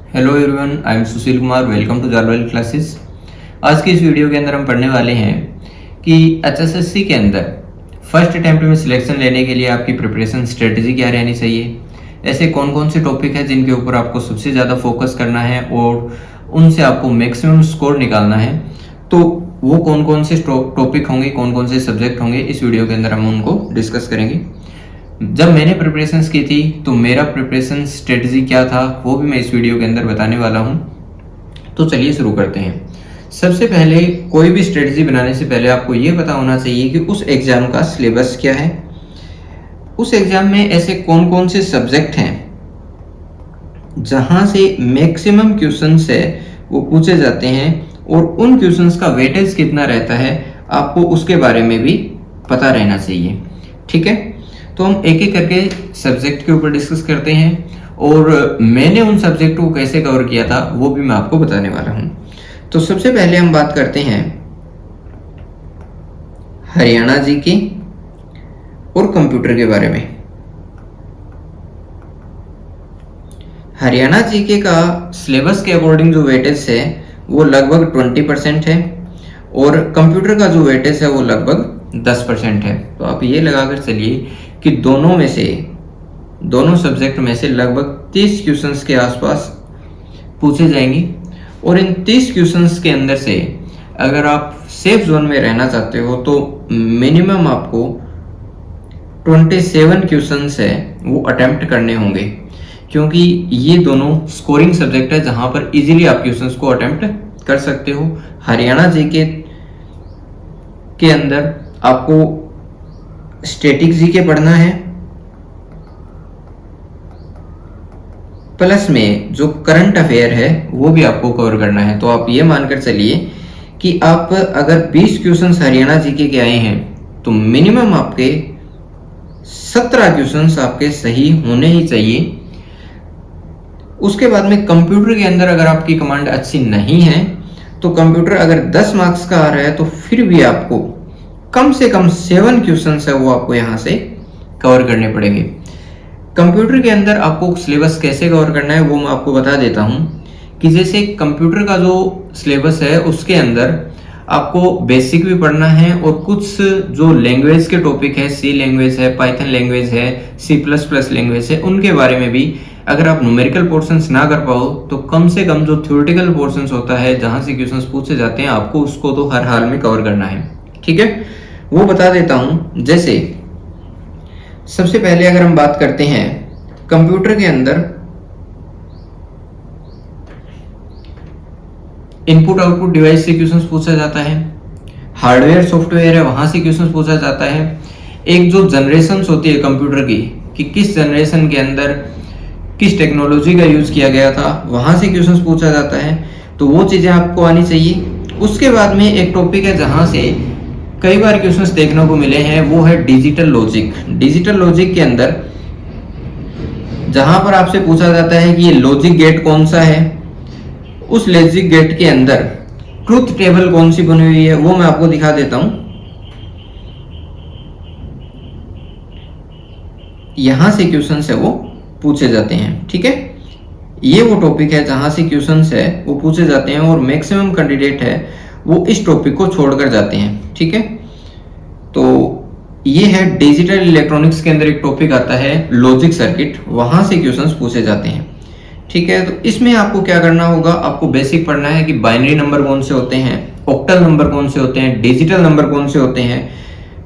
Hello everyone, I am Sushil Kumar. Welcome to Jalwal classes. आज की इस वीडियो के अंदर हम पढ़ने वाले हैं कि एचएसएससी के अंदर फर्स्ट अटेम्प्ट में सिलेक्शन लेने के लिए आपकी प्रिपरेशन स्ट्रेटजी क्या रहनी चाहिए, ऐसे कौन कौन से टॉपिक हैं जिनके ऊपर आपको सबसे ज़्यादा फोकस करना है और उनसे आपको मैक्सिमम स्कोर निकालना है। तो वो कौन कौन से टॉपिक होंगे, कौन कौन से सब्जेक्ट होंगे, इस वीडियो के अंदर हम उनको डिस्कस करेंगे। जब मैंने प्रिपरेशंस की थी तो मेरा प्रिपरेशन स्ट्रेटजी क्या था वो भी मैं इस वीडियो के अंदर बताने वाला हूं। तो चलिए शुरू करते हैं। सबसे पहले कोई भी स्ट्रेटजी बनाने से पहले आपको ये पता होना चाहिए कि उस एग्जाम का सिलेबस क्या है, उस एग्जाम में ऐसे कौन कौन से सब्जेक्ट हैं जहां से मैक्सिमम क्वेश्चंस है वो पूछे जाते हैं और उन क्वेश्चंस का वेटेज कितना रहता है आपको उसके बारे में भी पता रहना चाहिए। ठीक है, तो हम एक एक करके सब्जेक्ट के ऊपर डिस्कस करते हैं और मैंने उन सब्जेक्ट को कैसे कवर किया था वो भी मैं आपको बताने वाला हूं। तो सबसे पहले हम बात करते हैं हरियाणा जीके और कंप्यूटर के बारे में। हरियाणा जीके का सिलेबस के अकॉर्डिंग जो वेटेज है वो लगभग 20% है और कंप्यूटर का जो वेटेज है वो लगभग 10% है। तो आप ये लगाकर चलिए कि दोनों सब्जेक्ट में से लगभग 30 क्वेश्चंस के आसपास पूछे जाएंगे और इन 30 क्वेश्चंस के अंदर से अगर आप सेफ जोन में रहना चाहते हो तो मिनिमम आपको 27 क्वेश्चंस है वो अटेम्प्ट करने होंगे, क्योंकि ये दोनों स्कोरिंग सब्जेक्ट है जहां पर इजीली आप क्वेश्चंस को अटेम्प्ट कर सकते हो। हरियाणा जीके के अंदर आपको स्टैटिक जीके पढ़ना है, प्लस में जो करंट अफेयर है वो भी आपको कवर करना है। तो आप ये मानकर चलिए कि आप अगर 20 क्वेश्चंस हरियाणा जीके के आए हैं तो मिनिमम आपके 17 क्वेश्चंस आपके सही होने ही चाहिए। उसके बाद में कंप्यूटर के अंदर अगर आपकी कमांड अच्छी नहीं है तो कंप्यूटर अगर 10 मार्क्स का आ रहा है तो फिर भी आपको कम से कम 7 क्वेश्चंस है वो आपको यहाँ से कवर करने पड़ेंगे। कंप्यूटर के अंदर आपको सिलेबस कैसे कवर करना है वो मैं आपको बता देता हूँ कि जैसे कंप्यूटर का जो सिलेबस है उसके अंदर आपको बेसिक भी पढ़ना है और कुछ जो लैंग्वेज के टॉपिक है, सी लैंग्वेज है, पाइथन लैंग्वेज है, C++ लैंग्वेज है, उनके बारे में भी अगर आप न्यूमेरिकल पोर्शंस ना कर पाओ तो कम से कम जो थ्योरेटिकल पोर्शंस होता है जहां से क्वेश्चंस पूछे जाते हैं आपको उसको तो हर हाल में कवर करना है। ठीक है, वो बता देता हूं। जैसे सबसे पहले अगर हम बात करते हैं कंप्यूटर के अंदर इनपुट आउटपुट डिवाइस से क्वेश्चंस पूछा जाता है, हार्डवेयर सॉफ्टवेयर है वहां से क्वेश्चंस पूछा जाता है, एक जो जनरेशंस होती है कंप्यूटर की कि किस जनरेशन के अंदर किस टेक्नोलॉजी का यूज किया गया था वहां से क्वेश्चंस पूछा जाता है। तो वो चीजें आपको आनी चाहिए। उसके बाद में एक टॉपिक है जहां से कई बार क्वेश्चंस देखने को मिले हैं वो है डिजिटल लॉजिक। डिजिटल लॉजिक के अंदर जहां पर आपसे पूछा जाता है कि ये लॉजिक गेट कौन सा है, उस लॉजिक गेट के अंदर ट्रुथ टेबल कौन सी बनी हुई है वो मैं आपको दिखा देता हूं। यहां से क्वेश्चंस है वो पूछे जाते हैं। ठीक है, ये वो टॉपिक है जहां से क्वेश्चंस है वो पूछे जाते हैं और मैक्सिमम कैंडिडेट है वो इस टॉपिक को छोड़कर जाते हैं। ठीक है, तो ये है डिजिटल इलेक्ट्रॉनिक्स के अंदर एक टॉपिक आता है लॉजिक सर्किट, वहां से क्वेश्चंस पूछे जाते हैं। ठीक है, तो इसमें आपको क्या करना होगा, आपको बेसिक पढ़ना है कि बाइनरी नंबर कौन से होते हैं, ऑक्टल नंबर कौन से होते हैं, डिजिटल नंबर कौन से होते हैं।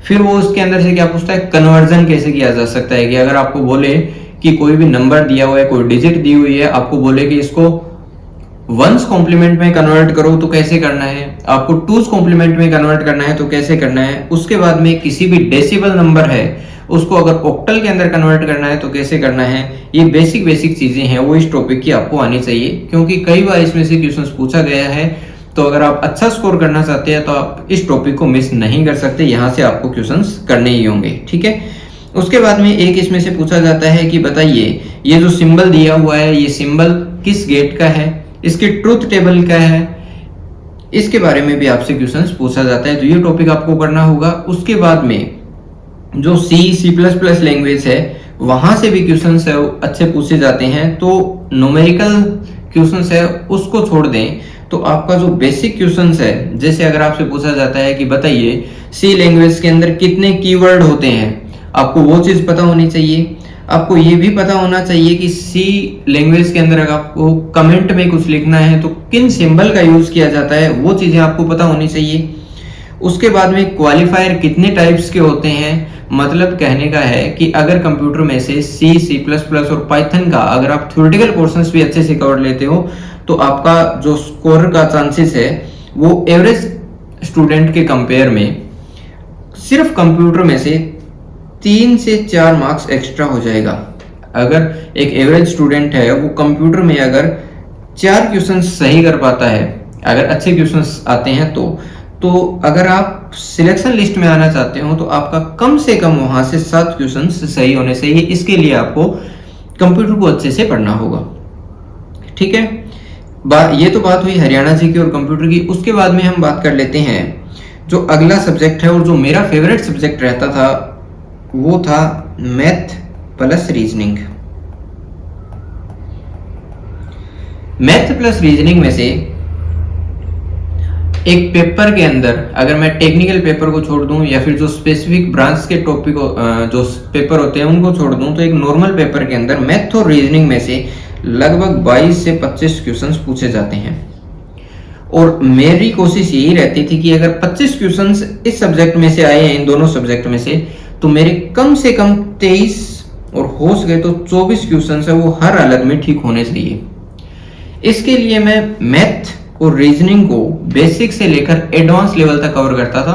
फिर वो उसके अंदर से क्या पूछता है, कन्वर्जन कैसे किया जा सकता है कि अगर आपको बोले कि कोई भी नंबर दिया हुआ है, कोई डिजिट दी हुई है, आपको बोले कि इसको वंस कॉम्प्लीमेंट में कन्वर्ट करो तो कैसे करना है, आपको टूज कॉम्प्लीमेंट में कन्वर्ट करना है तो कैसे करना है। उसके बाद में किसी भी डेसिबल नंबर है उसको अगर ऑक्टल के अंदर कन्वर्ट करना है तो कैसे करना है। ये बेसिक चीजें हैं वो इस टॉपिक की आपको आनी चाहिए, क्योंकि कई बार इसमें से क्वेश्चंस पूछा गया है। तो अगर आप अच्छा स्कोर करना चाहते हैं तो आप इस टॉपिक को मिस नहीं कर सकते, यहाँ से आपको क्वेश्चंस करने ही होंगे। ठीक है, उसके बाद में एक इसमें से पूछा जाता है कि बताइए ये जो सिंबल दिया हुआ है ये सिंबल किस गेट का है, इसकी ट्रुथ टेबल क्या है, इसके बारे में भी आपसे क्वेश्चंस पूछा जाता है। तो ये टॉपिक आपको करना होगा। उसके बाद में जो C++ लैंग्वेज है वहां से भी क्वेश्चंस अच्छे पूछे जाते हैं। तो न्यूमेरिकल क्वेश्चंस है उसको छोड़ दें तो आपका जो बेसिक क्वेश्चंस है, जैसे अगर आपसे पूछा जाता है कि बताइए सी लैंग्वेज के अंदर कितने कीवर्ड होते हैं, आपको वो चीज पता होनी चाहिए। आपको ये भी पता होना चाहिए कि सी लैंग्वेज के अंदर अगर आपको कमेंट में कुछ लिखना है तो किन सिंबल का यूज किया जाता है, वो चीजें आपको पता होनी चाहिए। उसके बाद में क्वालिफायर कितने टाइप्स के होते हैं, मतलब कहने का है कि अगर कंप्यूटर में से सी, सी प्लस प्लस और पाइथन का अगर आप थ्योरेटिकल पोर्शंस भी अच्छे से कवर लेते हो तो आपका जो स्कोर का चांसेस है वो एवरेज स्टूडेंट के कंपेयर में सिर्फ कंप्यूटर में से 3 से 4 मार्क्स एक्स्ट्रा हो जाएगा। अगर एक एवरेज स्टूडेंट है वो कंप्यूटर में अगर 4 क्वेश्चन सही कर पाता है, अगर अच्छे क्वेश्चंस आते हैं तो अगर आप सिलेक्शन लिस्ट में आना चाहते हो तो आपका कम से कम वहां से 7 क्वेश्चन सही होने चाहिए। इसके लिए आपको कंप्यूटर को अच्छे से पढ़ना होगा। ठीक है, ये तो बात हुई हरियाणा जी की और कंप्यूटर की। उसके बाद में हम बात कर लेते हैं जो अगला सब्जेक्ट है और जो मेरा फेवरेट सब्जेक्ट रहता था वो था math plus reasoning. Math plus reasoning में से एक पेपर के अंदर अगर मैं टेक्निकल पेपर को छोड़ दूं या फिर जो स्पेसिफिक ब्रांच के टॉपिक जो पेपर होते हैं उनको छोड़ दूं तो एक नॉर्मल पेपर के अंदर मैथ और रीजनिंग में से लगभग 22 से 25 क्वेश्चंस पूछे जाते हैं। और मेरी कोशिश यही रहती थी कि अगर 25 क्वेश्चंस इस सब्जेक्ट में से आए हैं, इन दोनों सब्जेक्ट में से, तो मेरे कम से कम 23 और हो सके तो 24 क्वेश्चंस है वो हर हालत में ठीक होने चाहिए। इसके लिए मैं मैथ और रीजनिंग को बेसिक से लेकर एडवांस लेवल तक कवर करता था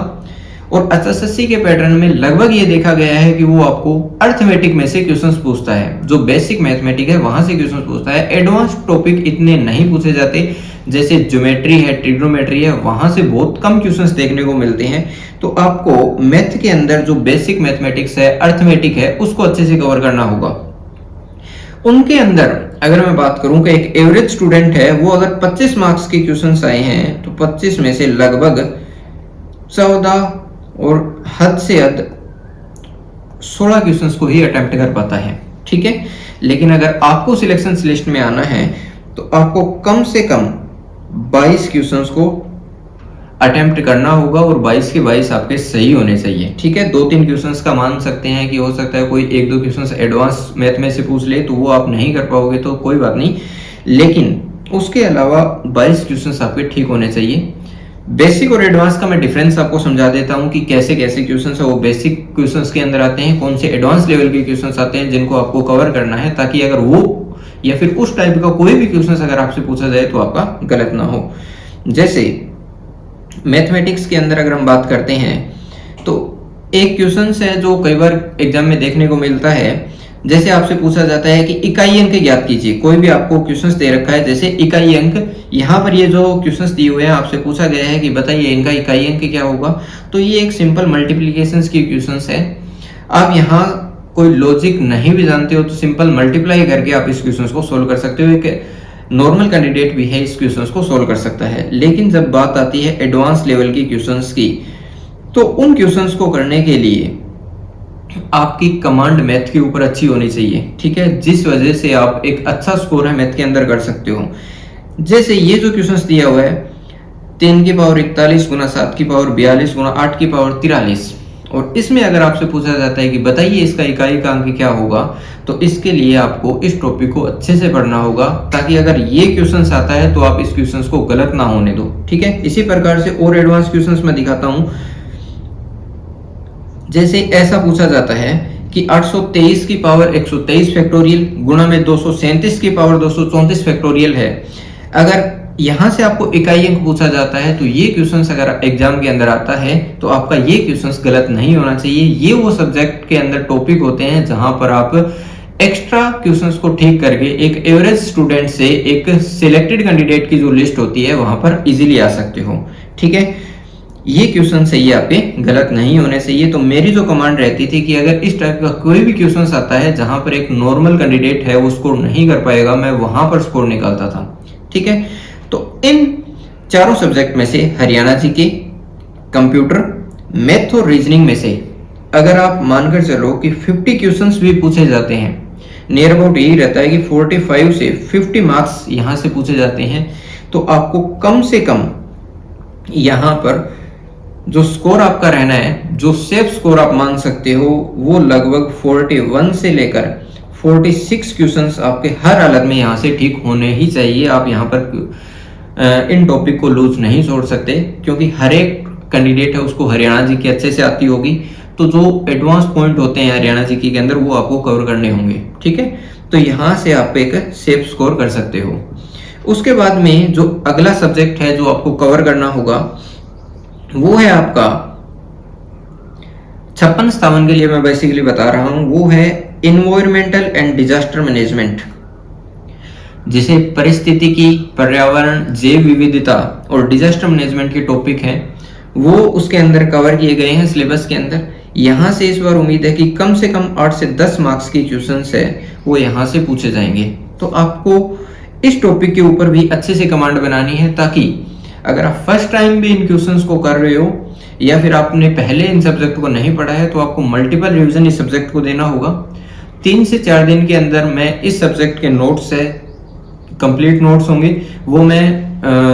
और एसएससी के पैटर्न में लगभग ये देखा गया है कि वो आपको अर्थमेटिक में से क्वेश्चंस पूछता है। जो बेसिक मैथमेटिक है वहां से क्वेश्चंस पूछता है। एडवांस टॉपिक इतने नहीं पूछे जाते, जैसे ज्योमेट्री है, ट्रिग्नोमेट्री है, वहां से बहुत कम क्वेश्चंस देखने को मिलते हैं। तो आपको मैथ के अंदर जो बेसिक मैथमेटिक्स है, अर्थमेटिक है, उसको अच्छे से कवर करना होगा। उनके अंदर अगर मैं बात करूं कि एक एवरेज स्टूडेंट है वो अगर 25 मार्क्स के क्वेश्चंस आए हैं तो 25 में से लगभग 14 और हद से हद 16 क्वेश्चंस को ही अटेम्प्ट कर पाता है। ठीक है, लेकिन अगर आपको सिलेक्शन लिस्ट में आना है तो आपको कम से कम 22 क्वेश्चंस को अटेम्प्ट करना होगा और 22 के 22 आपके सही होने चाहिए। ठीक है, 2-3 क्वेश्चंस का मान सकते हैं कि हो सकता है कोई 1-2 क्वेश्चंस एडवांस मैथ में से पूछ ले तो वो आप नहीं कर पाओगे तो कोई बात नहीं, लेकिन उसके अलावा 22 क्वेश्चंस आपके ठीक होने चाहिए। बेसिक और एडवांस का मैं डिफरेंस आपको समझा देता हूं कि कैसे कैसे क्वेश्चंस है वो बेसिक क्वेश्चंस के अंदर आते हैं, कौन से एडवांस लेवल के क्वेश्चंस आते हैं जिनको आपको कवर करना है, ताकि अगर वो या फिर उस टाइप का कोई भी क्वेश्चंस अगर आपसे पूछा जाए तो आपका गलत ना हो। जैसे मैथमेटिक्स के अंदर अगर हम बात करते हैं तो एक क्वेश्चंस है जो कई बार एग्जाम में देखने को मिलता है, जैसे आपसे पूछा जाता है कि इकाई अंक ज्ञात कीजिए। कोई भी आपको क्वेश्चंस दे रखा है, जैसे इकाई अंक, यहाँ पर ये जो क्वेश्चंस दिए हुए हैं आपसे पूछा गया है कि बताइए इनका इकाई अंक क्या होगा, तो ये एक सिंपल मल्टीप्लिकेशंस की क्वेश्चंस है। आप यहाँ कोई लॉजिक नहीं भी जानते हो तो सिंपल मल्टीप्लाई करके आप इस क्वेश्चंस को सोल्व कर सकते हो। एक नॉर्मल कैंडिडेट भी है इस क्वेश्चंस को सोल्व कर सकता है। लेकिन जब बात आती है एडवांस लेवल की क्वेश्चंस की, तो उन क्वेश्चंस को करने के लिए आपकी कमांड मैथ के ऊपर अच्छी होनी चाहिए। ठीक है, जिस वजह से आप एक अच्छा स्कोर है मैथ के अंदर कर सकते हो। जैसे ये जो क्वेश्चंस दिया हुआ है 3 की पावर 41 गुना 7 की पावर 42 गुना 8 की पावर 43, और इसमें अगर आपसे पूछा जाता है कि बताइए इसका इकाई का अंक क्या होगा, तो इसके लिए आपको इस टॉपिक को अच्छे से पढ़ना होगा, ताकि अगर ये क्वेश्चंस आता है तो आप इस क्वेश्चंस को गलत ना होने दो। ठीक है, इसी प्रकार से और एडवांस क्वेश्चंस मैं दिखाता हूं। जैसे ऐसा पूछा जाता है कि 823 की पावर 123 फैक्टोरियल गुणा में 237 की पावर 234 फैक्टोरियल है। अगर यहां से आपको इकाई अंक पूछा जाता है तो ये क्वेश्चंस अगर एग्जाम के अंदर आता है तो आपका ये क्वेश्चंस गलत नहीं होना चाहिए। ये वो सब्जेक्ट के अंदर टॉपिक होते हैं जहां पर आप एक्स्ट्रा क्वेश्चंस को ठीक करके एक एवरेज स्टूडेंट से एक सिलेक्टेड कैंडिडेट की जो लिस्ट होती है वहां पर इजीली आ सकते हो। ठीक है, ये क्वेश्चन सही आपके गलत नहीं होने चाहिए। तो मेरी जो कमांड रहती थी कि अगर इस टाइप का कोई भी क्वेश्चन आता है जहां पर एक नॉर्मल कैंडिडेट है वो स्कोर नहीं कर पाएगा, मैं वहां पर स्कोर निकालता था। ठीक है, तो इन चारों सब्जेक्ट में से हरियाणा जी के, कंप्यूटर, मैथ और रीजनिंग में से अगर आप मानकर चलो कि 50 क्वेश्चंस भी पूछे जाते हैं नियर अबाउट यही रहता है कि 45 से 50 मार्क्स यहाँ से पूछे जाते हैं। तो आपको कम से कम यहाँ पर जो स्कोर आपका रहना है, जो सेफ स्कोर आप मान सकते हो, वो लगभग 41 से लेकर 46 क्वेश्चंस आपके हर हालत में यहाँ से ठीक होने ही चाहिए। आप यहाँ पर इन टॉपिक को लूज नहीं छोड़ सकते, क्योंकि हर एक कैंडिडेट है उसको हरियाणा जीके अच्छे से आती होगी, तो जो एडवांस पॉइंट होते हैं हरियाणा जीके के अंदर वो आपको कवर करने होंगे, ठीक है। तो यहाँ से आप एक सेफ स्कोर कर सकते हो। उसके बाद में जो अगला सब्जेक्ट है जो आपको कवर करना होगा वो है आपका 56-57 के लिए मैं बेसिकली बता रहा हूं, वो है इन्वायरमेंटल एंड डिजास्टर मैनेजमेंट, जिसे परिस्थितिकी, पर्यावरण, जैव विविधता और डिजास्टर मैनेजमेंट के टॉपिक हैं, वो उसके अंदर कवर किए गए हैं सिलेबस के अंदर। यहां से इस बार उम्मीद है कि कम से कम 8 से 10 मार्क्स के क्वेश्चंस है वो यहां से पूछे जाएंगे। तो आपको इस टॉपिक के ऊपर भी अच्छे से कमांड बनानी है, ताकि अगर आप फर्स्ट टाइम भी इन क्वेश्चंस को कर रहे हो या फिर आपने पहले इन सब्जेक्ट को नहीं पढ़ा है, तो आपको मल्टीपल रिवीजन इस सब्जेक्ट को देना होगा। 3 से 4 दिन के अंदर मैं इस सब्जेक्ट के नोट्स है, कंप्लीट नोट्स होंगे, वो मैं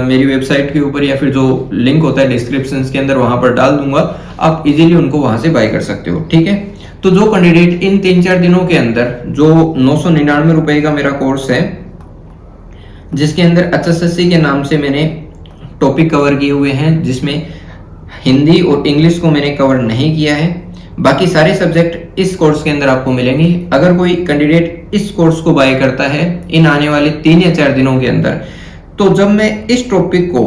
मेरी वेबसाइट के ऊपर या फिर जो लिंक होता है डिस्क्रिप्शन के अंदर वहां पर डाल दूंगा। आप इजीली उनको वहां से बाय कर सकते हो, ठीक है। तो जो कैंडिडेट इन 3-4 दिनों के अंदर, जो 999 रुपए का मेरा कोर्स है, जिसके अंदर HSSC के नाम से मैंने टॉपिक कवर किए हुए हैं, जिसमें हिंदी और इंग्लिश को मैंने कवर नहीं किया है, बाकी सारे सब्जेक्ट इस कोर्स के अंदर आपको मिलेंगे। अगर कोई कैंडिडेट इस कोर्स को बाय करता है इन आने वाले 3 या 4 दिनों के अंदर, तो जब मैं इस टॉपिक को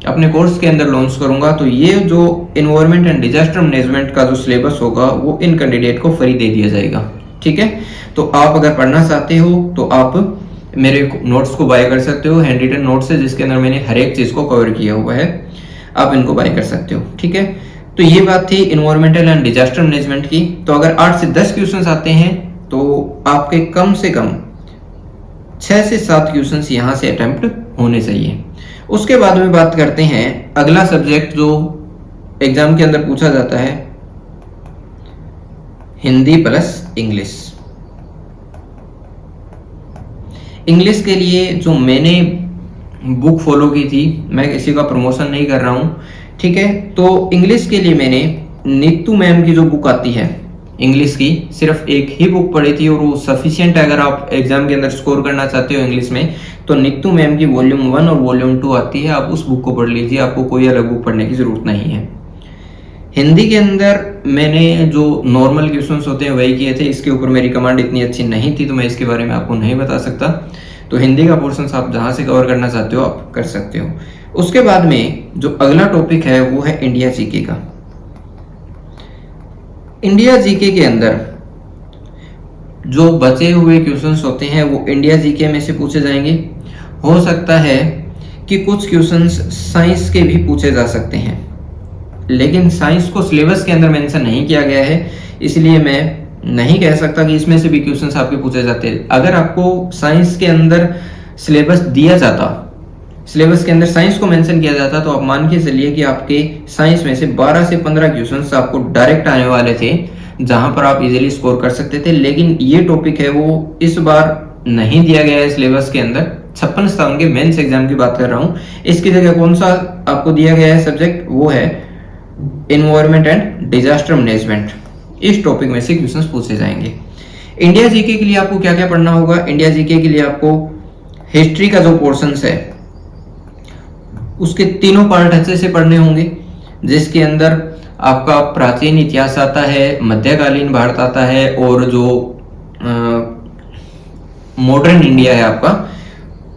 अपने कोर्स के अंदर लॉन्च करूंगा, तो ये जो इन्वायरमेंट एंड डिजास्टर मैनेजमेंट का जो सिलेबस होगा वो इन कैंडिडेट को फ्री दे दिया जाएगा, ठीक है। तो आप अगर पढ़ना चाहते हो तो आप मेरे नोट्स को बाय कर सकते हो। हैंड रिटन नोट्स है जिसके अंदर मैंने हर एक चीज को कवर किया हुआ है, आप इनको बाय कर सकते हो, ठीक है। तो ये बात थी इन्वायरमेंटल एंड डिजास्टर मैनेजमेंट की। तो अगर 8 से 10 क्वेश्चंस आते हैं तो आपके कम से कम 6 से 7 क्वेश्चंस यहां से अटेम्प्ट होने चाहिए। उसके बाद में बात करते हैं अगला सब्जेक्ट जो एग्जाम के अंदर पूछा जाता है, हिंदी प्लस इंग्लिश। इंग्लिश के लिए जो मैंने बुक फॉलो की थी, मैं किसी का प्रमोशन नहीं कर रहा हूं, ठीक है। तो इंग्लिश के लिए मैंने नीतू मैम की जो बुक आती है इंग्लिश की, सिर्फ एक ही बुक पढ़ी थी और वो सफिशिएंट है अगर आप एग्जाम के अंदर स्कोर करना चाहते हो इंग्लिश में। तो नीतू मैम की वॉल्यूम 1 और वॉल्यूम 2 आती है, आप उस बुक को पढ़ लीजिए, आपको कोई अलग बुक पढ़ने की जरूरत नहीं है। हिंदी के अंदर मैंने जो नॉर्मल क्वेश्चंस होते हैं वही किए थे, इसके ऊपर मेरी कमांड इतनी अच्छी नहीं थी तो मैं इसके बारे में आपको नहीं बता सकता। तो हिंदी का पोर्शन आप जहां से कवर करना चाहते हो आप कर सकते हो। उसके बाद में जो अगला टॉपिक है वो है इंडिया जीके का। इंडिया जीके के अंदर जो बचे हुए क्वेश्चंस होते हैं वो इंडिया जीके में से पूछे जाएंगे। हो सकता है कि कुछ क्वेश्चंस साइंस के भी पूछे जा सकते हैं, लेकिन साइंस को सिलेबस के अंदर मेंशन नहीं किया गया है, इसलिए मैं नहीं कह सकता कि इसमें से भी क्वेश्चंस आपके पूछे जाते हैं। अगर आपको साइंस के अंदर सिलेबस दिया जाता, सिलेबस के अंदर साइंस को मेंशन किया जाता, तो आप मान के चलिए कि आपके साइंस में से 12 से 15 क्वेश्चंस आपको डायरेक्ट आने वाले थे, जहां पर आप इजीली स्कोर कर सकते थे। लेकिन ये टॉपिक है वो इस बार नहीं दिया गया है सिलेबस के अंदर। 56-57 के मेंस एग्जाम की बात कर रहा हूं। इसकी जगह कौन सा आपको दिया गया है सब्जेक्ट, वो है इन्वायरमेंट एंड डिजास्टर मैनेजमेंट। इस टॉपिक में से क्वेश्चंस पूछे जाएंगे। इंडिया जीके के लिए आपको क्या क्या पढ़ना होगा? इंडिया जीके के लिए आपको हिस्ट्री का जो पोर्शंस है उसके तीनों पार्ट अच्छे से पढ़ने होंगे, जिसके अंदर आपका प्राचीन इतिहास आता है, मध्यकालीन भारत आता है और जो मॉडर्न इंडिया है आपका,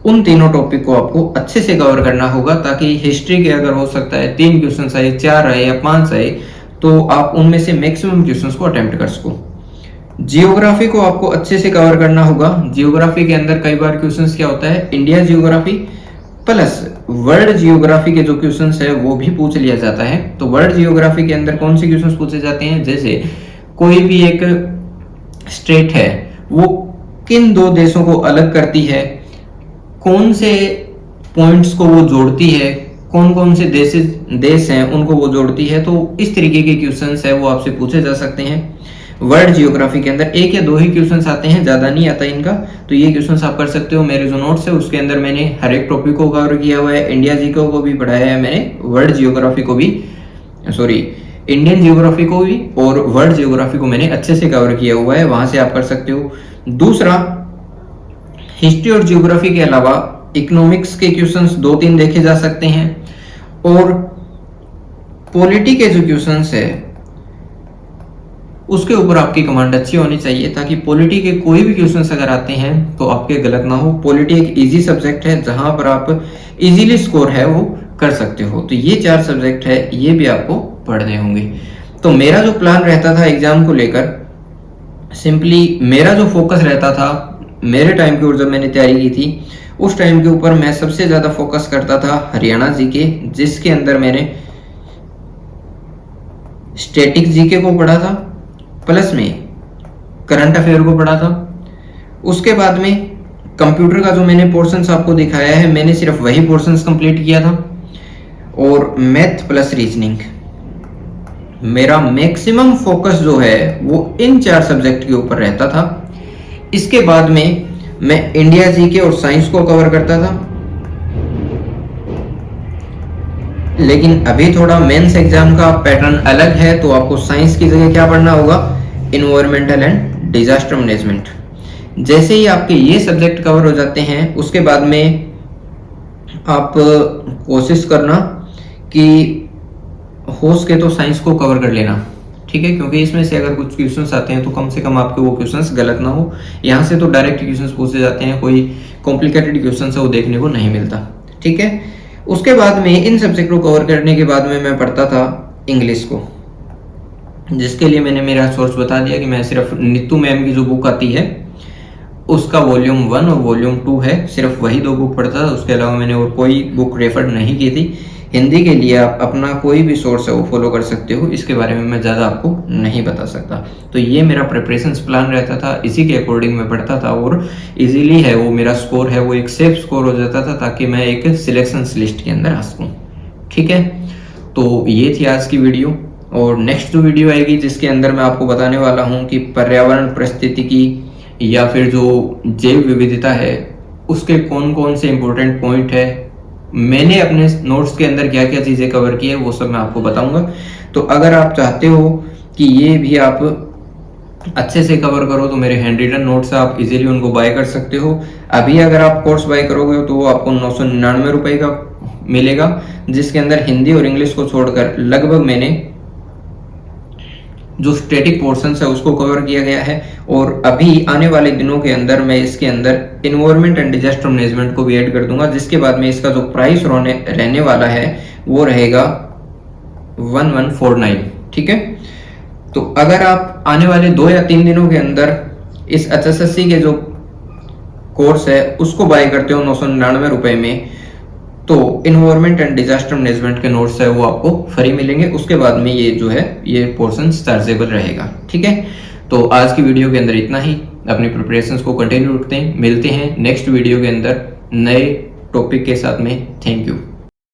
उन तीनों टॉपिक को आपको अच्छे से कवर करना होगा, ताकि हिस्ट्री के अगर हो सकता है 3 क्वेश्चन आए, 4 आए या 5 आए, तो आप उनमें से मैक्सिमम क्वेश्चंस को अटेम्प्ट कर सको। जियोग्राफी को आपको अच्छे से कवर करना होगा। जियोग्राफी के अंदर कई बार क्वेश्चंस क्या होता है, India geography plus world geography के जो क्वेश्चंस है वो भी पूछ लिया जाता है। तो वर्ल्ड जियोग्राफी के अंदर कौन से क्वेश्चंस पूछे जाते हैं, जैसे कोई भी एक स्टेट है वो किन 2 देशों को अलग करती है, कौन से पॉइंट्स को वो जोड़ती है, कौन कौन से देश हैं उनको वो जोड़ती है। तो इस तरीके के क्वेश्चंस है वो आपसे पूछे जा सकते हैं। वर्ल्ड जियोग्राफी के अंदर 1 या 2 ही क्वेश्चंस आते हैं, ज़्यादा नहीं आता इनका। तो ये क्वेश्चंस आप कर सकते हो। मेरे जो नोट्स है उसके अंदर मैंने हर एक टॉपिक को कवर किया हुआ है, इंडिया जीके को भी पढ़ाया है मैंने, वर्ल्ड जियोग्राफी को भी, सॉरी इंडियन जियोग्राफी को भी और वर्ल्ड जियोग्राफी को मैंने अच्छे से कवर किया हुआ है, वहां से आप कर सकते हो। दूसरा, हिस्ट्री और जियोग्राफी के अलावा इकोनॉमिक्स के क्वेश्चंस 2-3 देखे जा सकते हैं, और पॉलिटी के जो क्वेश्चंस है उसके ऊपर आपकी कमांड अच्छी होनी चाहिए, ताकि पॉलिटी के कोई भी क्वेश्चंस अगर आते हैं तो आपके गलत ना हो। पॉलिटी एक इजी सब्जेक्ट है जहां पर आप इजीली स्कोर है वो कर सकते हो। तो ये 4 सब्जेक्ट है, ये भी आपको पढ़ने होंगे। तो मेरा जो प्लान रहता था एग्जाम को लेकर, सिंपली मेरा जो फोकस रहता था मेरे टाइम के ऊपर, जब मैंने तैयारी की थी उस टाइम के ऊपर मैं सबसे ज्यादा फोकस करता था हरियाणा जीके, जिसके अंदर मैंने स्टैटिक जीके को पढ़ा था, प्लस में करंट अफेयर को पढ़ा था। उसके बाद में कंप्यूटर का जो मैंने पोर्शंस आपको दिखाया है, मैंने सिर्फ वही पोर्शंस कंप्लीट किया था, और मैथ प्लस रीजनिंग, मेरा मैक्सिमम फोकस जो है वो इन 4 सब्जेक्ट के ऊपर रहता था। इसके बाद में मैं इंडिया जीके और साइंस को कवर करता था, लेकिन अभी थोड़ा मेंस एग्जाम का पैटर्न अलग है, तो आपको साइंस की जगह क्या पढ़ना होगा, इन्वायरमेंटल एंड डिजास्टर मैनेजमेंट। जैसे ही आपके ये सब्जेक्ट कवर हो जाते हैं, उसके बाद में आप कोशिश करना कि हो सके तो साइंस को कवर कर लेना, ठीक है, क्योंकि इसमें से अगर कुछ क्वेश्चंस आते हैं तो कम से कम आपके वो क्वेश्चंस गलत ना हो। यहाँ से तो डायरेक्ट क्वेश्चंस पूछे जाते हैं, कोई कॉम्प्लिकेटेड क्वेश्चंस है वो देखने को नहीं मिलता, ठीक है। उसके बाद में इन सब्जेक्ट को कवर करने के बाद में मैं पढ़ता था इंग्लिश को, जिसके लिए मैंने मेरा सोर्स बता दिया कि मैं सिर्फ नीतू मैम की जो बुक आती है उसका वॉल्यूम 1 और वॉल्यूम 2 है, सिर्फ वही 2 बुक पढ़ता था। उसके अलावा मैंने और कोई बुक रेफर नहीं की थी। हिंदी के लिए आप अपना कोई भी सोर्स है वो फॉलो कर सकते हो, इसके बारे में मैं ज़्यादा आपको नहीं बता सकता। तो ये मेरा प्रिपरेशन प्लान रहता था, इसी के अकॉर्डिंग मैं पढ़ता था, और इजीली है वो मेरा स्कोर है वो एक सेफ स्कोर हो जाता था, ताकि मैं एक सिलेक्शन लिस्ट के अंदर आ सकूँ, ठीक है। तो ये थी आज की वीडियो, और नेक्स्ट जो वीडियो आएगी जिसके अंदर मैं आपको बताने वाला हूँ कि पर्यावरण पारिस्थितिकी या फिर जो जैव विविधता है उसके कौन कौन से इंपॉर्टेंट पॉइंट है, मैंने अपने नोट्स के अंदर क्या क्या चीज़ें कवर की है वो सब मैं आपको बताऊंगा। तो अगर आप चाहते हो कि ये भी आप अच्छे से कवर करो तो मेरे हैंड रिटन नोट्स आप इजीली उनको बाय कर सकते हो। अभी अगर आप कोर्स बाय करोगे तो वो आपको 999 रुपये का मिलेगा, जिसके अंदर हिंदी और इंग्लिश को छोड़कर लगभग मैंने जो स्टैटिक पोर्शंस है उसको कवर किया गया है। और अभी आने वाले दिनों के अंदर मैं इसके अंदर इन्वायरमेंट एंड डिजास्टर मैनेजमेंट को भी ऐड कर दूंगा, जिसके बाद में इसका जो प्राइस रहने वाला है वो रहेगा 1149, ठीक है। तो अगर आप आने वाले 2 या 3 दिनों के अंदर इस HSSC के जो कोर्स है उसको बाय करते हो 999 रुपए में, तो इन्वायरमेंट एंड डिजास्टर मैनेजमेंट के नोट्स है वो आपको फ्री मिलेंगे। उसके बाद में ये जो है ये पोर्शन चार्जेबल रहेगा, ठीक है। तो आज की वीडियो के अंदर इतना ही, अपनी प्रिपरेशंस को कंटिन्यू रखते हैं, मिलते हैं नेक्स्ट वीडियो के अंदर नए टॉपिक के साथ में। Thank you.